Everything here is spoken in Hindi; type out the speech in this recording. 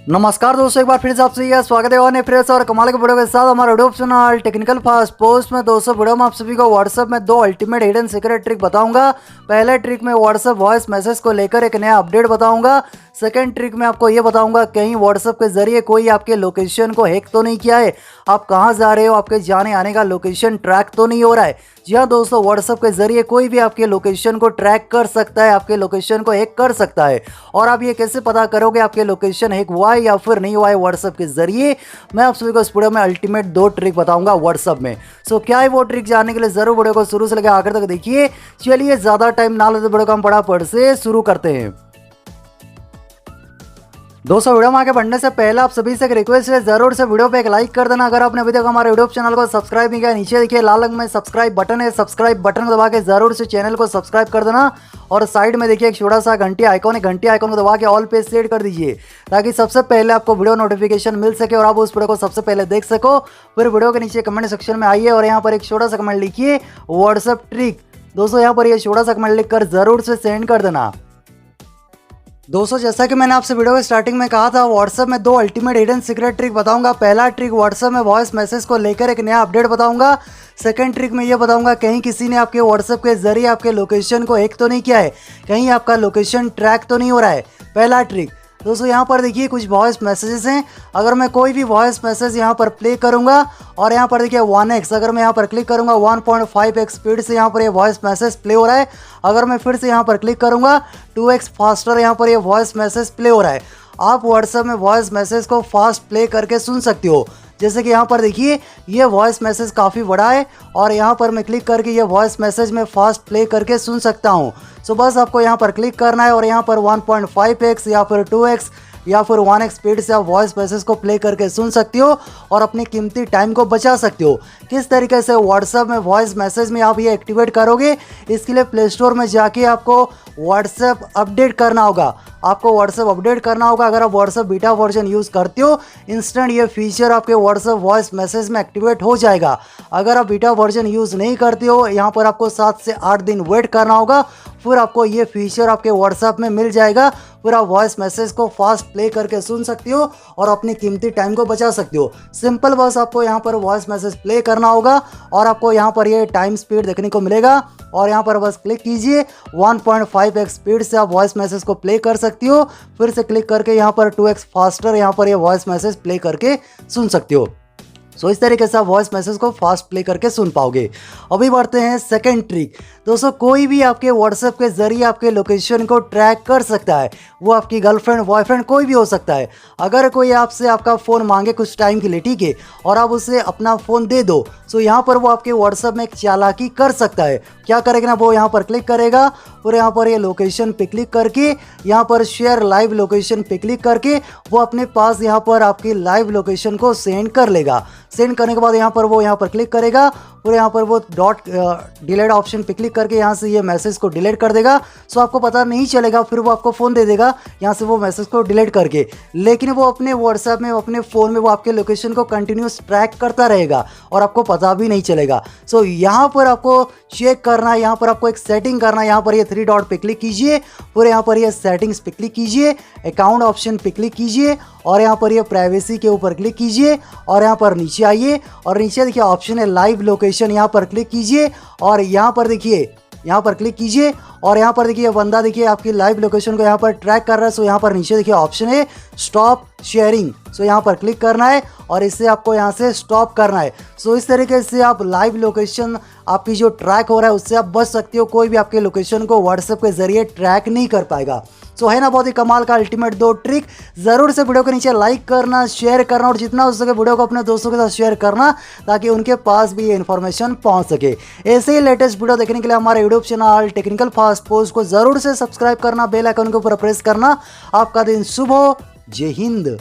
नमस्कार दोस्तों, एक बार फिर से आपसे यह स्वागत है और नए फ्रेश और कमाल के वीडियो के साथ हमारा YouTube channel technical first post में। दोस्तों वीडियो में आप सभी को व्हाट्सएप में दो अल्टीमेट हिडन सीक्रेट ट्रिक बताऊंगा। पहले ट्रिक में व्हाट्सएप वॉइस मैसेज को लेकर एक नया अपडेट बताऊंगा। सेकंड ट्रिक में आपको ये बताऊंगा कहीं व्हाट्सएप के जरिए कोई आपके लोकेशन को हैक तो नहीं किया है, आप कहाँ जा रहे हो, आपके जाने आने का लोकेशन ट्रैक तो नहीं हो रहा है। जी हाँ दोस्तों, व्हाट्सएप के जरिए कोई भी आपके लोकेशन को ट्रैक कर सकता है, आपके लोकेशन को हैक कर सकता है। और आप ये कैसे पता करोगे आपके लोकेशन हैक हुआ है या फिर नहीं हुआ है व्हाट्सएप के जरिए, मैं आप सभी को इस वीडियो में अल्टीमेट दो ट्रिक बताऊंगा व्हाट्सएप में। सो क्या है वो ट्रिक, जानने के लिए जरूर वीडियो को शुरू से लेकर आखिर तक देखिए। चलिए ज्यादा टाइम ना लेते वीडियो को हम फटाफट से शुरू करते हैं। दोस्तों वीडियो में आगे बढ़ने से पहले आप सभी से एक रिक्वेस्ट है, जरूर से वीडियो पे एक लाइक कर देना। अगर आपने अभी तक हमारे यूट्यूब चैनल को सब्सक्राइब नहीं किया, नीचे देखिए लाल रंग में सब्सक्राइब बटन है, सब्सक्राइब बटन को दबा के जरूर से चैनल को सब्सक्राइब कर देना। और साइड में देखिए एक छोटा सा घंटी आइकॉन है, घंटी आइकॉन को दबा के ऑल पे सेट कर दीजिए ताकि सबसे पहले आपको वीडियो नोटिफिकेशन मिल सके और आप उस वीडियो को सबसे पहले देख सको। फिर वीडियो के नीचे कमेंट सेक्शन में आइए और यहाँ पर एक छोटा सा कमेंट लिखिए व्हाट्सएप ट्रिक। दोस्तों यहाँ पर ये छोटा सा कमेंट लिखकर जरूर से सेंड कर देना। दोस्तों जैसा कि मैंने आपसे वीडियो के स्टार्टिंग में कहा था, व्हाट्सएप में दो अल्टीमेट हिडन सीक्रेट ट्रिक बताऊंगा। पहला ट्रिक व्हाट्सएप में वॉइस मैसेज को लेकर एक नया अपडेट बताऊंगा। सेकंड ट्रिक में ये बताऊंगा कहीं किसी ने आपके व्हाट्सएप के जरिए आपके लोकेशन को हैक तो नहीं किया है, कहीं आपका लोकेशन ट्रैक तो नहीं हो रहा है। पहला ट्रिक दोस्तों यहाँ पर देखिए कुछ वॉइस मैसेजेस हैं। अगर मैं कोई भी वॉइस मैसेज यहाँ पर प्ले करूँगा और यहाँ पर देखिए 1x, अगर मैं यहाँ पर क्लिक करूँगा 1.5x स्पीड से यहाँ पर ये वॉइस मैसेज प्ले हो रहा है। अगर मैं फिर से यहाँ पर क्लिक करूँगा 2x फास्टर यहाँ पर ये वॉइस मैसेज प्ले हो रहा है। आप व्हाट्सएप में वॉइस मैसेज को फास्ट प्ले करके सुन सकते हो। जैसे कि यहाँ पर देखिए ये वॉइस मैसेज काफ़ी बड़ा है और यहाँ पर मैं क्लिक करके ये वॉइस मैसेज में फास्ट प्ले करके सुन सकता हूँ। सो बस आपको यहाँ पर क्लिक करना है और यहाँ पर 1.5x या फिर 2x या फिर 1x स्पीड से आप वॉइस मैसेज को प्ले करके सुन सकते हो और अपने कीमती टाइम को बचा सकते हो। किस तरीके से व्हाट्सएप में वॉइस मैसेज में आप ये एक्टिवेट करोगे, इसके लिए प्ले स्टोर में जाके आपको व्हाट्सएप अपडेट करना होगा। आपको व्हाट्सएप अपडेट करना होगा। अगर आप व्हाट्सएप बीटा वर्जन यूज़ करते हो, इंस्टेंट ये फीचर आपके व्हाट्सएप वॉइस मैसेज में एक्टिवेट हो जाएगा। अगर आप बीटा वर्जन यूज़ नहीं करते हो, यहाँ पर आपको 7 से 8 दिन वेट करना होगा, फिर आपको ये फीचर आपके व्हाट्सएप में मिल जाएगा। फिर आप वॉइस मैसेज को फास्ट प्ले करके सुन सकते हो और अपनी कीमती टाइम को बचा सकते हो। सिंपल बस आपको यहाँ पर वॉइस मैसेज प्ले करना होगा और आपको यहाँ पर ये टाइम स्पीड देखने को मिलेगा और यहाँ पर बस क्लिक कीजिए 1.5x स्पीड से आप वॉइस मैसेज को प्ले कर सकती हो। फिर से क्लिक करके यहाँ पर 2x फास्टर यहाँ पर ये वॉइस मैसेज प्ले करके सुन सकते हो। सो इस तरीके से आप वॉइस मैसेज को फास्ट प्ले करके सुन पाओगे। अभी बढ़ते हैं सेकंड ट्रिक। दोस्तों कोई भी आपके व्हाट्सएप के जरिए आपके लोकेशन को ट्रैक कर सकता है, वो आपकी गर्लफ्रेंड बॉयफ्रेंड कोई भी हो सकता है। अगर कोई आपसे आपका फ़ोन मांगे कुछ टाइम के लिए, ठीक है, और आप उसे अपना फ़ोन दे दो, तो यहाँ पर वो आपके व्हाट्सएप में एक चालाकी कर सकता है। क्या करेगा ना, वो यहाँ पर क्लिक करेगा और यहाँ पर ये लोकेशन पे क्लिक करके यहाँ पर शेयर लाइव लोकेशन पे क्लिक करके वो अपने पास यहाँ पर आपकी लाइव लोकेशन को सेंड कर लेगा। सेंड करने के बाद यहाँ पर वो यहाँ पर क्लिक करेगा और यहाँ पर वो डॉट डिलीट ऑप्शन पे क्लिक करके यहाँ से ये मैसेज को डिलीट कर देगा। सो आपको पता नहीं चलेगा, फिर वो आपको फ़ोन दे देगा यहाँ से वो मैसेज को डिलीट करके, लेकिन वो अपने व्हाट्सएप में अपने फ़ोन में वो आपके लोकेशन को कंटिन्यूस ट्रैक करता रहेगा और आपको पता भी नहीं चलेगा। सो यहाँ पर आपको चेक करना है, यहाँ पर आपको एक सेटिंग करना है। यहाँ पर ये 3 डॉट पे क्लिक कीजिए, फिर यहाँ पर ये सेटिंग्स पे क्लिक कीजिए, अकाउंट ऑप्शन पे क्लिक कीजिए और यहाँ पर ये प्राइवेसी के ऊपर क्लिक कीजिए और यहाँ पर नीचे आइए और नीचे देखिए ऑप्शन है लाइव लोकेशन, यहाँ पर क्लिक कीजिए और यहाँ पर देखिए यहाँ पर क्लिक कीजिए और यहाँ पर देखिए बंदा देखिए आपकी लाइव लोकेशन को यहाँ पर ट्रैक कर रहा है। सो यहाँ पर नीचे देखिए ऑप्शन है स्टॉप शेयरिंग, सो यहाँ पर क्लिक करना है और इससे आपको यहाँ से स्टॉप करना है। सो इस तरीके से आप लाइव लोकेशन आपकी जो ट्रैक हो रहा है उससे आप बच सकते हो। कोई भी आपके लोकेशन को व्हाट्सएप के जरिए ट्रैक नहीं कर पाएगा। सो है ना बहुत ही कमाल का अल्टीमेट दो ट्रिक। ज़रूर से वीडियो के नीचे लाइक करना, शेयर करना और जितना हो सके वीडियो को अपने दोस्तों के साथ शेयर करना ताकि उनके पास भी ये इन्फॉर्मेशन पहुंच सके। ऐसे ही लेटेस्ट वीडियो देखने के लिए हमारे YouTube channel technical fast post को ज़रूर से सब्सक्राइब करना, बेल आइकन के ऊपर प्रेस करना। आपका दिन शुभ हो। जय हिंद।